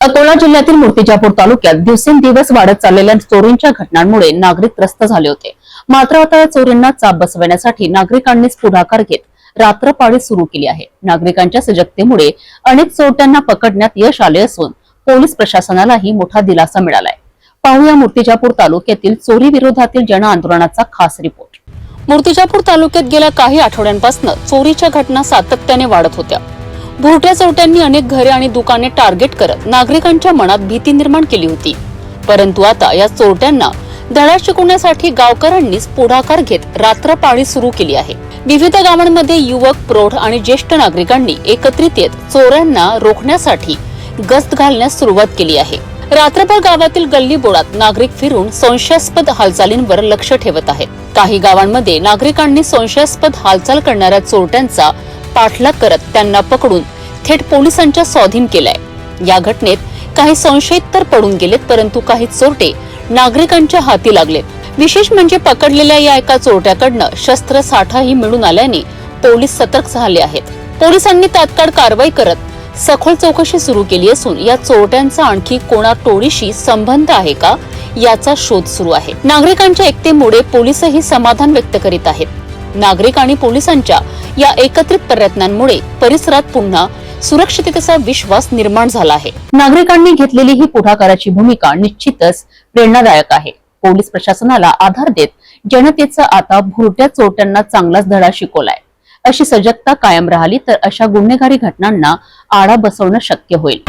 अकोला जिल्ह्यातील मूर्तिजापूर तालुक्यात दिवसेंदिवस वाढत चाललेल्या चोरींच्या घटनांमुळे नागरिक त्रस्त झाले होते. मात्र आता या चोरींना चाप बसवण्यासाठी नागरिकांनीच पुढाकार घेत रात्रपाळी सुरू केली आहे. नागरिकांच्या सजगतेमुळे अनेक चोरट्यांना पकडण्यात यश आले असून पोलीस प्रशासनालाही मोठा दिलासा मिळालाय. पाहूया मूर्तिजापूर तालुक्यातील चोरी विरोधातील जन आंदोलनाचा खास रिपोर्ट. मूर्तिजापूर तालुक्यात गेल्या काही आठवड्यांपासून चोरीच्या घटना सातत्याने वाढत होत्या. भुरट्या चोरट्यांनी अनेक घरे आणि दुकाने टार्गेट करत नागरिकांच्या मनात भीती निर्माण केली होती. परंतु आता या चोरट्यांना धडा शिकवण्यासाठी गावकऱ्यांनीच पुढाकार घेत रात्रपाळी सुरू केली आहे. विविध गावांमध्ये युवक, प्रौढ आणि ज्येष्ठ नागरिकांनी एकत्रित येत चोरांना रोखण्यासाठी गस्त घालण्यास सुरुवात केली आहे. रात्रभर गावातील गल्ली बोळात नागरिक फिरून संशयास्पद हालचालींवर लक्ष ठेवत आहेत. काही गावांमध्ये नागरिकांनी संशयास्पद हालचाल करणाऱ्या चोरट्यांचा पाठलाग करत त्यांना पकडून थेट पोलिसांच्या स्वाधीन केलाय. या घटनेत काही संशयित तर पडून गेलेत, परंतु काही चोरटे नागरिकांच्या हाती लागलेत. विशेष म्हणजे पकडलेल्या या एका चोरट्याकडनं शस्त्र साठाही मिळून आल्याने पोलीस सतर्क झाले आहेत. पोलिसांनी तात्काळ कारवाई करत सखोल चौकशी सुरू केली असून या चोरट्यांचा आणखी कोणा टोळीशी संबंध आहे का याचा शोध सुरू आहे. नागरिकांच्या एकतेमुळे पोलीसही समाधान व्यक्त करीत आहेत. नागरिक आणि पोलिसांच्या या एकत्रित प्रयत्नांमुळे परिसरात पुन्हा सुरक्षिततेचा विश्वास निर्माण झाला आहे. नागरिकांनी घेतलेली ही पुढाकाराची भूमिका निश्चितच प्रेरणादायक आहे. पोलीस प्रशासनाला आधार देत जनतेचा आता भुरट्या चोरट्यांना चांगलाच धडा शिकवलाय. अशी सजगता कायम राहिली तर अशा गुन्हेगारी घटनांना आळा बसवणं शक्य होईल.